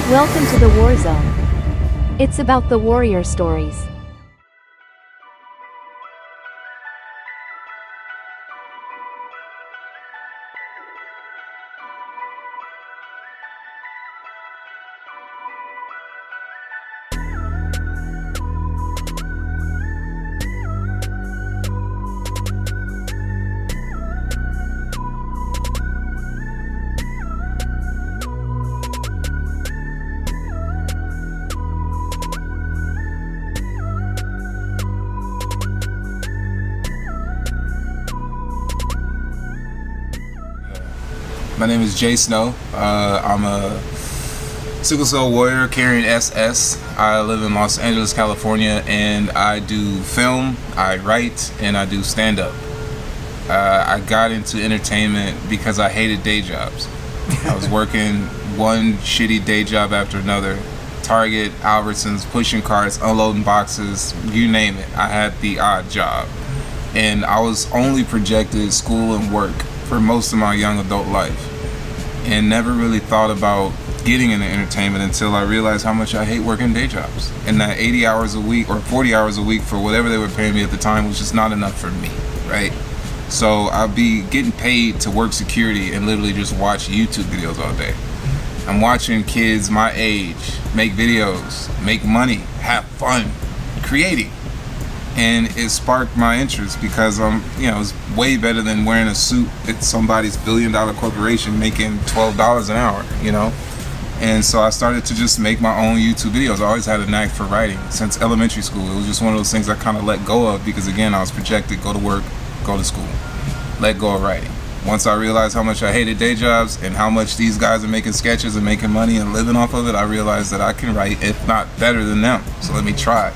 Welcome to the War Zone. It's about the warrior stories. My name is JSnow. I'm a Sickle Cell Warrior carrying SS. I live in Los Angeles, California, and I do film, I write, and I do stand-up. I got into entertainment because I hated day jobs. I was working one shitty day job after another. Target, Albertsons, pushing carts, unloading boxes, you name it. I had the odd job. And I was only projected school and work for most of my young adult life, and never really thought about getting into entertainment until I realized how much I hate working day jobs, and that 80 hours a week or 40 hours a week for whatever they were paying me at the time was just not enough for me, right? So I'd be getting paid to work security and literally just watch YouTube videos all day. I'm watching kids my age make videos, make money, have fun, creating. And it sparked my interest because it's way better than wearing a suit at somebody's billion-dollar corporation making $12 an hour, And so I started to just make my own YouTube videos. I always had a knack for writing since elementary school. It was just one of those things I kind of let go of because, again, I was projected, go to work, go to school, let go of writing. Once I realized how much I hated day jobs and how much these guys are making sketches and making money and living off of it, I realized that I can write, if not better than them. So let me try.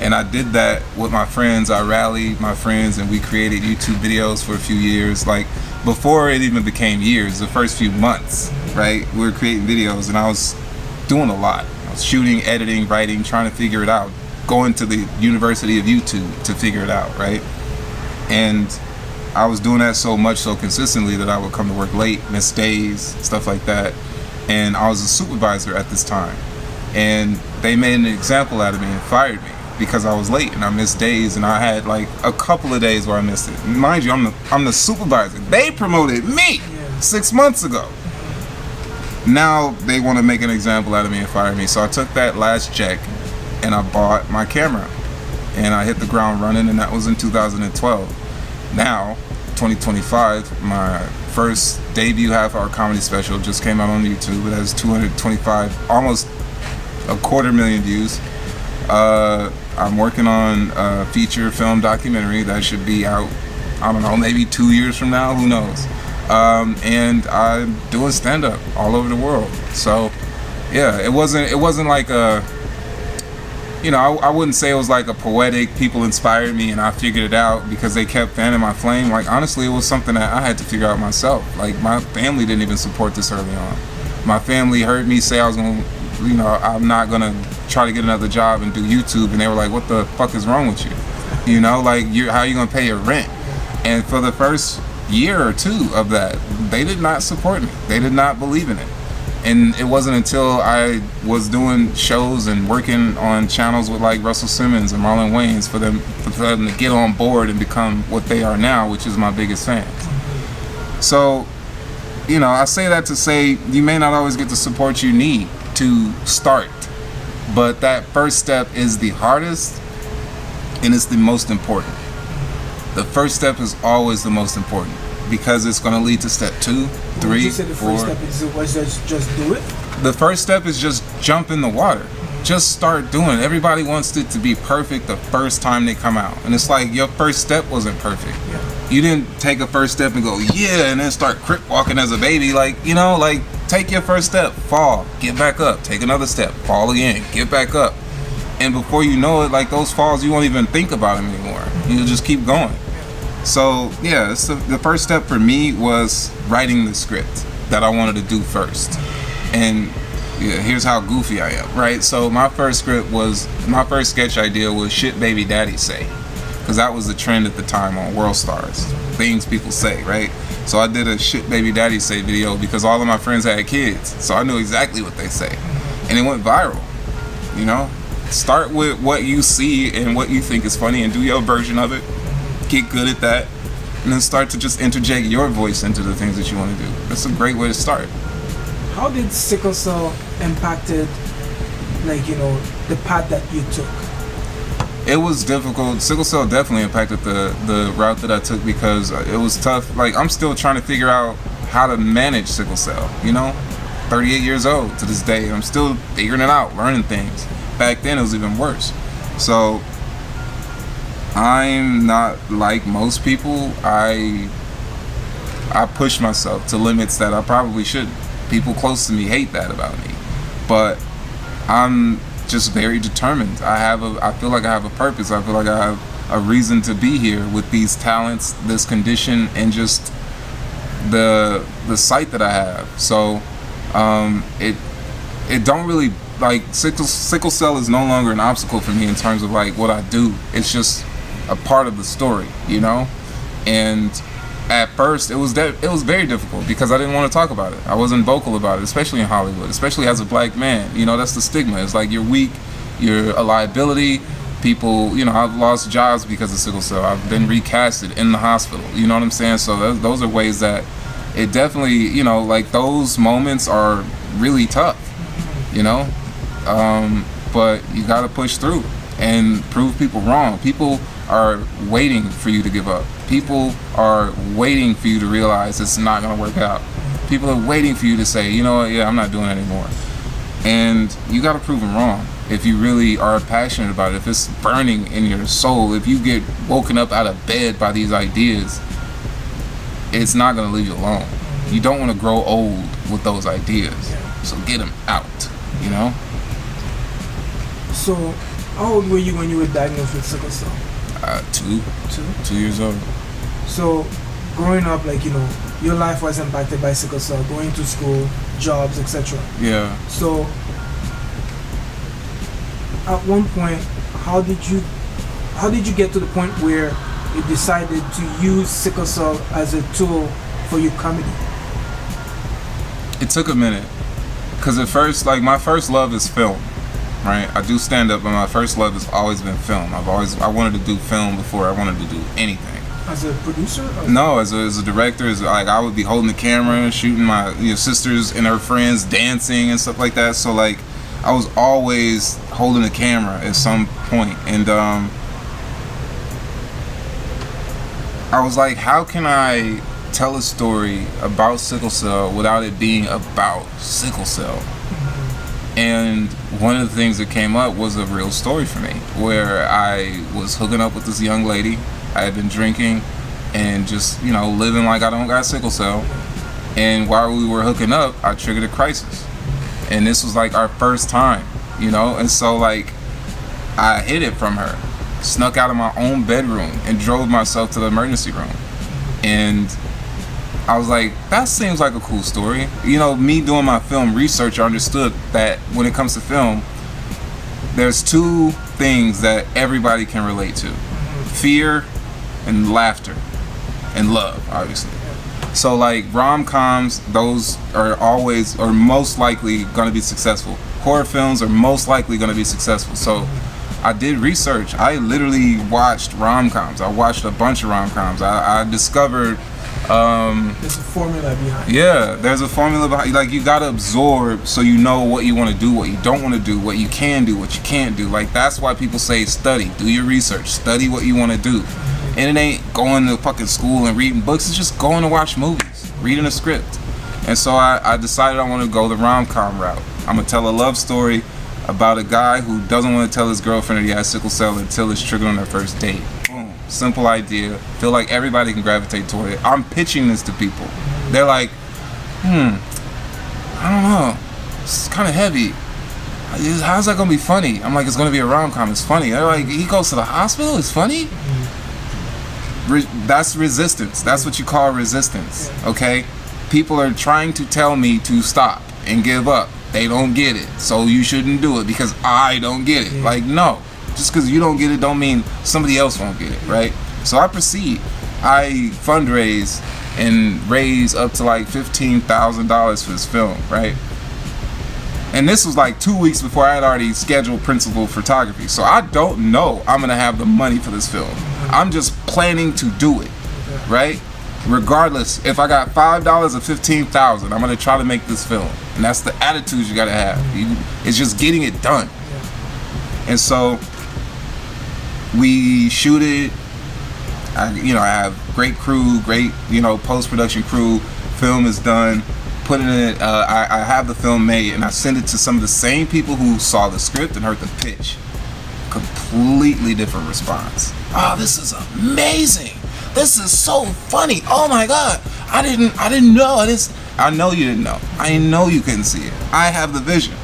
And I did that with my friends. I rallied my friends and we created YouTube videos for a few years. Like before it even became years, the first few months, right? We were creating videos and I was doing a lot. I was shooting, editing, writing, trying to figure it out. Going to the University of YouTube to figure it out, right? And I was doing that so much, so consistently that I would come to work late, miss days, stuff like that. And I was a supervisor at this time. And they made an example out of me and fired me because I was late and I missed days, and I had like a couple of days where I missed it. Mind you, I'm the supervisor. They promoted me 6 months ago. Now they want to make an example out of me and fire me. So I took that last check and I bought my camera and I hit the ground running, and that was in 2012. Now, 2025, my first debut half-hour comedy special just came out on YouTube. It has 225, almost 250,000 views. I'm working on a feature film documentary that should be out, I don't know, maybe 2 years from now, who knows. And I'm doing stand-up all over the world. So yeah, it wasn't like a, I wouldn't say it was like a poetic, people inspired me and I figured it out because they kept fanning my flame. Like honestly, it was something that I had to figure out myself. Like my family didn't even support this early on. My family heard me say I was gonna, I'm not gonna try to get another job and do YouTube, and they were like, what the fuck is wrong with you? Like how are you gonna pay your rent? And for the first year or two of that, they did not support me. They did not believe in it. And it wasn't until I was doing shows and working on channels with like Russell Simmons and Marlon Wayans for them to get on board and become what they are now, which is my biggest fans. So, I say that to say you may not always get the support you need to start, but that first step is the hardest and it's the most important. The first step is always the most important because it's going to lead to step 2, 3, you said the 4. first step was just do it? The first step is just jump in the water. Just start doing it. Everybody wants it to be perfect the first time they come out. And it's like your first step wasn't perfect. Yeah. You didn't take a first step and go, yeah, and then start crip walking as a baby. Like, take your first step, fall, get back up, take another step, fall again, get back up. And before you know it, like those falls, you won't even think about them anymore. You'll just keep going. So yeah, the first step for me was writing the script that I wanted to do first. And yeah, here's how goofy I am, right? So my first sketch idea was shit baby daddy say, because that was the trend at the time on World Stars, things people say, right? So I did a shit baby daddy say video because all of my friends had kids, so I knew exactly what they say. and it went viral. You know, start with what you see and what you think is funny, and do your version of it. Get good at that, and then start to just interject your voice into the things that you want to do. That's a great way to start. How did sickle cell impacted, like, you know, the path that you took? It was difficult. Sickle cell definitely impacted the route that I took, because it was tough. Like, I'm still trying to figure out how to manage sickle cell, you know? 38 years old to this day. I'm still figuring it out, learning things. Back then it was even worse. So I'm not like most people. I push myself to limits that I probably shouldn't. People close to me hate that about me. But I'm just very determined. I feel like I have a purpose. I feel like I have a reason to be here with these talents, this condition, and just the sight that I have. So it don't really, like, sickle cell is no longer an obstacle for me in terms of like what I do. It's just a part of the story, you know. And at first it was very difficult because I didn't want to talk about it. I wasn't vocal about it, especially in Hollywood, especially as a black man. You know, that's the stigma. It's like you're weak, you're a liability. People, you know, I've lost jobs because of sickle cell. I've been recasted in the hospital. You know what I'm saying? So those are ways that it definitely, you know, like, those moments are really tough, you know. But you got to push through and prove people wrong. People are waiting for you to give up. People are waiting for you to realize it's not going to work out. People are waiting for you to say, you know what, yeah, I'm not doing it anymore. And you got to prove them wrong if you really are passionate about it, if it's burning in your soul, if you get woken up out of bed by these ideas, it's not going to leave you alone. You don't want to grow old with those ideas. So get them out, you know? So, how old were you when you were diagnosed with sickle cell? 2 years old. So, growing up, like, you know, your life was impacted by sickle cell, going to school, jobs, etc. Yeah. So, at one point, how did you get to the point where you decided to use sickle cell as a tool for your comedy? It took a minute, because at first, like, my first love is film, right? I do stand up, but my first love has always been film. I wanted to do film before I wanted to do anything. As a producer? No, as a director. Like, I would be holding the camera, shooting my, you know, sisters and her friends dancing and stuff like that. So, like, I was always holding the camera at some point, and I was like, how can I tell a story about sickle cell without it being about sickle cell? And one of the things that came up was a real story for me, where I was hooking up with this young lady. I had been drinking and just, you know, living like I don't got sickle cell. And while we were hooking up, I triggered a crisis. And this was like our first time, you know? And so, like, I hid it from her, snuck out of my own bedroom and drove myself to the emergency room. And I was like, that seems like a cool story. You know, me doing my film research, I understood that when it comes to film, there's two things that everybody can relate to: fear and laughter, and love, obviously. So, like, rom-coms, those are always, or most likely, going to be successful. Horror films are most likely going to be successful. So I did research. I literally watched rom-coms. I watched a bunch of rom-coms. I discovered there's a formula behind it. Yeah, there's a formula behind. Like, you gotta absorb so you know what you want to do, what you don't want to do, what you can do, what you can't do. Like, that's why people say study, do your research, study what you want to do. And it ain't going to fucking school and reading books. It's just going to watch movies, reading a script. And so I decided I want to go the rom-com route. I'm gonna tell a love story about a guy who doesn't want to tell his girlfriend that he has sickle cell until it's triggered on their first date. Boom. Simple idea. Feel like everybody can gravitate toward it. I'm pitching this to people. They're like, I don't know. It's kind of heavy. How's that gonna be funny? I'm like, it's gonna be a rom-com. It's funny. They're like, he goes to the hospital. It's funny. That's resistance. That's what you call resistance. Okay. People are trying to tell me to stop and give up. They don't get it, so you shouldn't do it because I don't get it. Like, no. Just because you don't get it don't mean somebody else won't get it, right? So I proceed. I fundraise and raise up to like $15,000 for this film, right? And this was like 2 weeks before I had already scheduled principal photography. So I don't know I'm gonna have the money for this film. I'm just planning to do it, right? Regardless, if I got $5 or $15,000, I'm gonna try to make this film. And that's the attitude you gotta have. It's just getting it done. And so we shoot it. I have great crew, great, post-production crew. Film is done. Put it in. I have the film made, and I send it to some of the same people who saw the script and heard the pitch. Completely different response. Oh, this is amazing. This is so funny. Oh my God. I didn't know. I know you didn't know. I know you couldn't see it. I have the vision.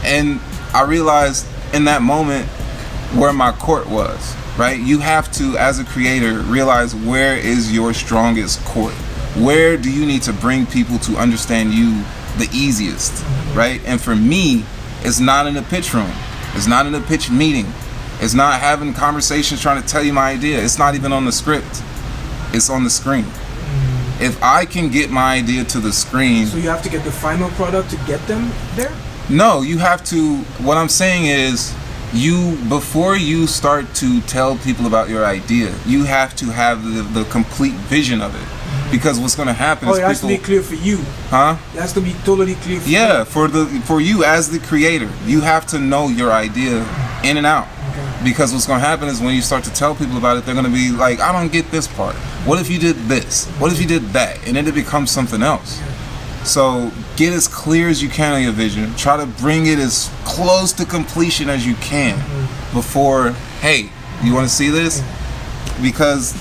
And I realized in that moment where my court was, right? You have to, as a creator, realize where is your strongest court. Where do you need to bring people to understand you the easiest, right? And for me, it's not in the pitch room. It's not in the pitch meeting. It's not having conversations trying to tell you my idea. It's not even on the script. It's on the screen. If I can get my idea to the screen... So you have to get the final product to get them there? No, you have to... What I'm saying is, before you start to tell people about your idea, you have to have the complete vision of it. Because what's going to happen is it has to be clear for you. Huh? It has to be totally clear for you. Yeah, for you as the creator, you have to know your idea in and out. Because what's going to happen is when you start to tell people about it, they're going to be like, I don't get this part. What if you did this? What if you did that? And then it becomes something else. So get as clear as you can on your vision. Try to bring it as close to completion as you can before, hey, you want to see this? Because,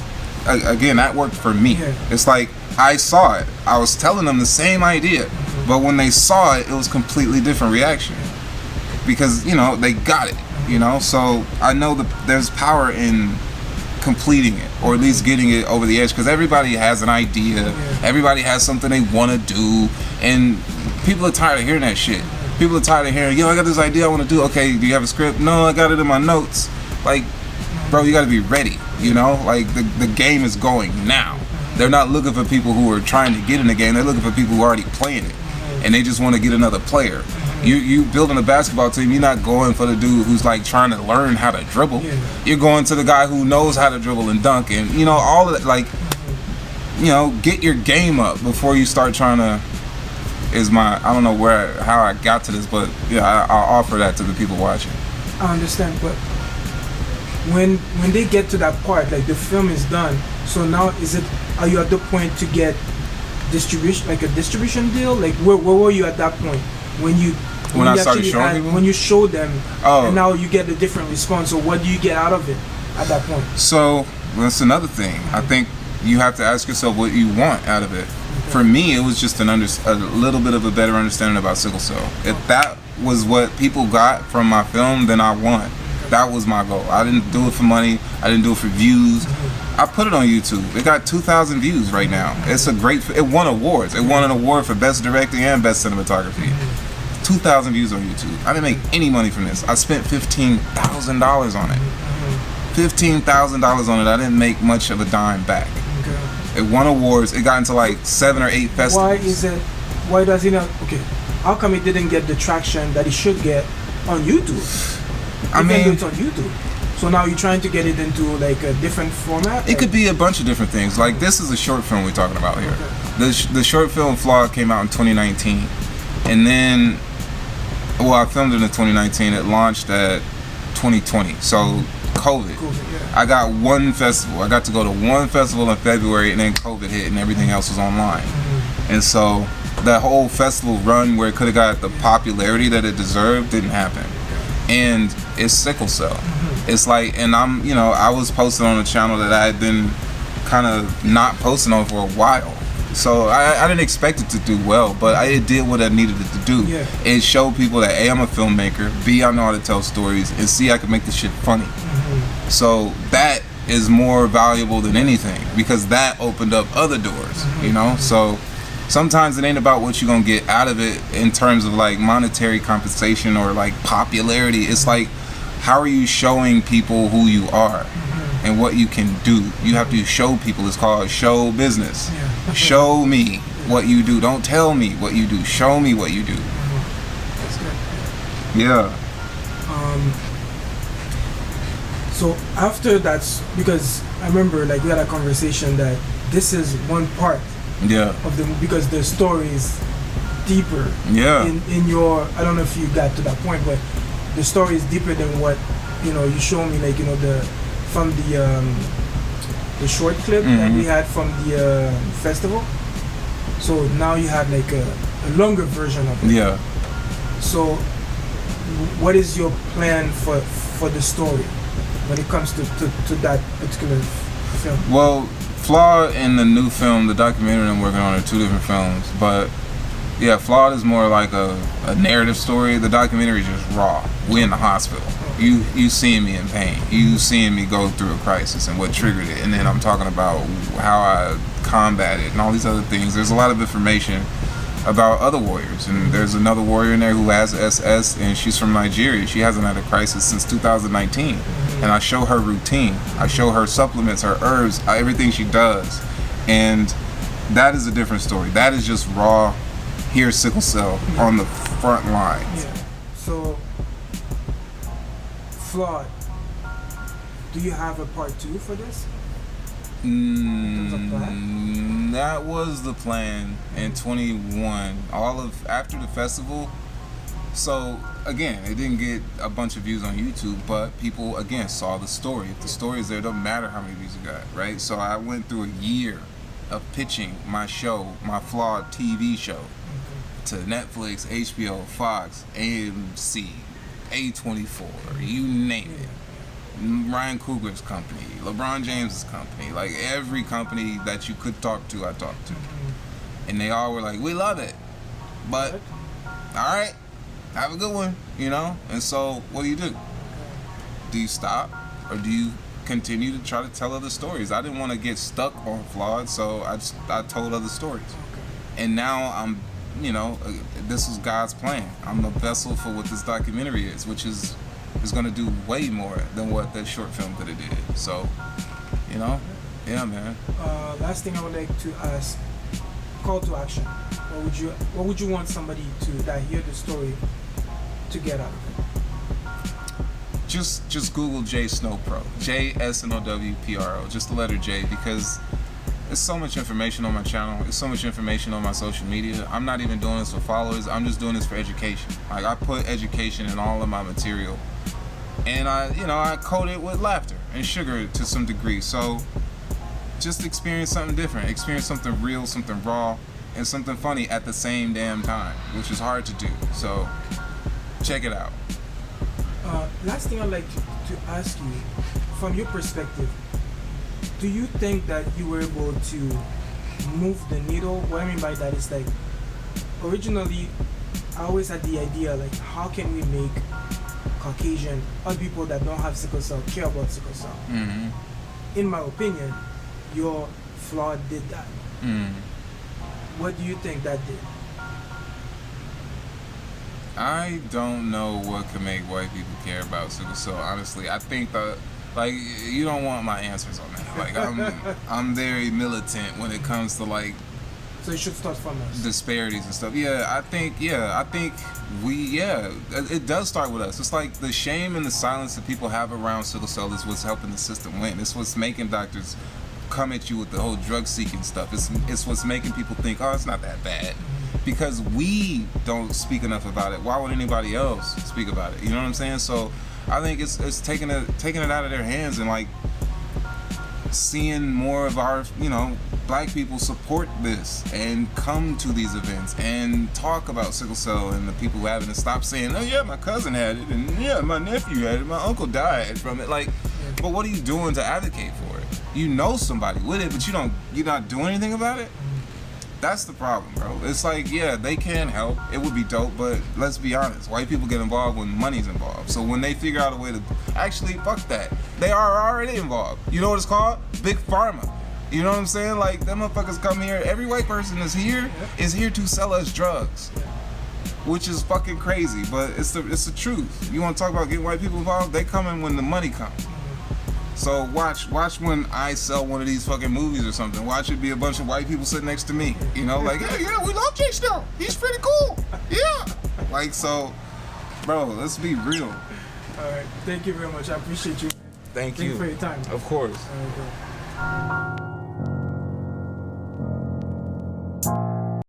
again, that worked for me. It's like, I saw it. I was telling them the same idea. But when they saw it, it was a completely different reaction. Because, they got it. So I know that there's power in completing it, or at least getting it over the edge, because everybody has an idea, everybody has something they want to do, and people are tired of hearing that shit. People are tired of hearing, I got this idea I want to do. Okay, do you have a script? No, I got it in my notes. Like, bro, you got to be ready, like the game is going now. They're not looking for people who are trying to get in the game, they're looking for people who are already playing it, and they just want to get another player. You building a basketball team, you're not going for the dude who's like trying to learn how to dribble. You're going to the guy who knows how to dribble and dunk, and all of that. Like, get your game up before you start trying to. I don't know how I got to this, but I'll offer that to the people watching. I understand, but when they get to that part, like the film is done, so now are you at the point to get distribution, like a distribution deal? Like where were you at that point when I started showing people? When you showed them, and now you get a different response. So what do you get out of it at that point? So that's another thing. I think you have to ask yourself what you want out of it. For me, it was just a little bit of a better understanding about sickle cell. If that was what people got from my film, then I won. That was my goal. I didn't do it for money. I didn't do it for views. I put it on YouTube. It got 2,000 views right now. It won awards. It won an award for Best Directing and Best Cinematography. 2,000 views on YouTube. I didn't make any money from this. I spent $15,000 on it. $15,000 on it. I didn't make much of a dime back. It won awards. It got into like 7 or 8 festivals. Why does it not? Okay, how come it didn't get the traction that it should get on YouTube? It's on YouTube. So now you're trying to get it into like a different format? It could be a bunch of different things. Like, this is a short film we're talking about here. The short film Flawed came out in 2019. And then, I filmed it in 2019. It launched at 2020. So COVID. I got one festival. I got to go to one festival in February, and then COVID hit and everything else was online. And so that whole festival run where it could have got the popularity that it deserved didn't happen. And it's sickle cell. It's like, and I was posting on a channel that I had been kind of not posting on for a while. So I didn't expect it to do well, but it did what I needed it to do. It showed people that A, I'm a filmmaker, B, I know how to tell stories, and C, I can make this shit funny. So that is more valuable than anything, because that opened up other doors, So sometimes it ain't about what you're gonna get out of it in terms of like monetary compensation or like popularity. It's like, how are you showing people who you are and what you can do? You have to show people. It's called show business. Show me what you do. Don't tell me what you do. Show me what you do. That's good. Yeah. So after that, because I remember like we had a conversation that this is one part Yeah. of the movie because the story is deeper. Yeah. In your, I don't know if you got to that point, but the story is deeper than what you show me, like from the short clip that we had from the festival. So now you have like a longer version of it. Yeah. So what is your plan for the story when it comes to that particular film? Well, Flawed and the new film, the documentary I'm working on, are two different films. But yeah, Flawed is more like a narrative story. The documentary is just raw. We in the hospital. You seeing me in pain. You seeing me go through a crisis and what triggered it. And then I'm talking about how I combat it and all these other things. There's a lot of information about other warriors. And there's another warrior in there who has SS, and she's from Nigeria. She hasn't had a crisis since 2019. And I show her routine. I show her supplements, her herbs, everything she does. And that is a different story. That is just raw, here's sickle cell on the front lines. Yeah. So, Flawed, do you have a part 2 for this? That was the plan in 21. After the festival. So again, it didn't get a bunch of views on YouTube, but people again saw the story. If the story is there, it doesn't matter how many views it got, right? So I went through a year of pitching my show, my Flawed TV show, to Netflix, HBO, Fox, AMC, A24, you name it. Ryan Coogler's company, LeBron James's company, like every company that you could talk to, I talked to. And they all were like, we love it, but all right, have a good one, And so what do? Do you stop, or do you continue to try to tell other stories? I didn't want to get stuck on Flawed, so I told other stories. And now I'm, this was God's plan. I'm the vessel for what this documentary is, which is going to do way more than what that short film could have did. So, yeah, man. Last thing I would like to ask, call to action. What would you want somebody that hear the story to get out of it? Just Google JSnow Pro, JSNOW PRO, just the letter J, because there's so much information on my channel. There's so much information on my social media. I'm not even doing this for followers. I'm just doing this for education. Like, I put education in all of my material, and I coat it with laughter and sugar to some degree. So just experience something different, experience something real, something raw, and something funny at the same damn time, which is hard to do. So check it out. Last thing I'd like to ask you, from your perspective, do you think that you were able to move the needle? What I mean by that is, like, originally I always had the idea, like, how can we make Caucasian, other people that don't have sickle cell, care about sickle cell? In my opinion, your Flawed did that. What do you think that did? I don't know what could make white people care about sickle cell. Honestly, I think that, like, you don't want my answers on that. Like, I'm very militant when it comes to, like, so it should start from us. Disparities and stuff. I think it does start with us. It's like the shame and the silence that people have around sickle cell is what's helping the system win. It's what's making doctors come at you with the whole drug seeking stuff. It's what's making people think, oh, it's not that bad. Because we don't speak enough about it. Why would anybody else speak about it? You know what I'm saying? So I think it's taking it out of their hands, and like seeing more of our, black people support this and come to these events and talk about sickle cell and the people who have it, and stop saying, oh yeah, my cousin had it, and yeah, my nephew had it, my uncle died from it. Like, but what are you doing to advocate for it? You know somebody with it, but you're not doing anything about it? That's the problem, bro. It's like, yeah, they can help. It would be dope, but let's be honest. White people get involved when money's involved. So when they figure out a way to actually, fuck that. They are already involved. You know what it's called? Big Pharma. You know what I'm saying? Like, them motherfuckers come here. Every white person is here to sell us drugs, which is fucking crazy. But it's the truth. You want to talk about getting white people involved? They come in when the money comes. So watch when I sell one of these fucking movies or something. Watch it be a bunch of white people sitting next to me. Like, yeah, we love JSnow. He's pretty cool. Yeah. Like, so Bro, let's be real. All right, thank you very much. I appreciate you. Thank Thank you you for your time. Of course. All right, bro.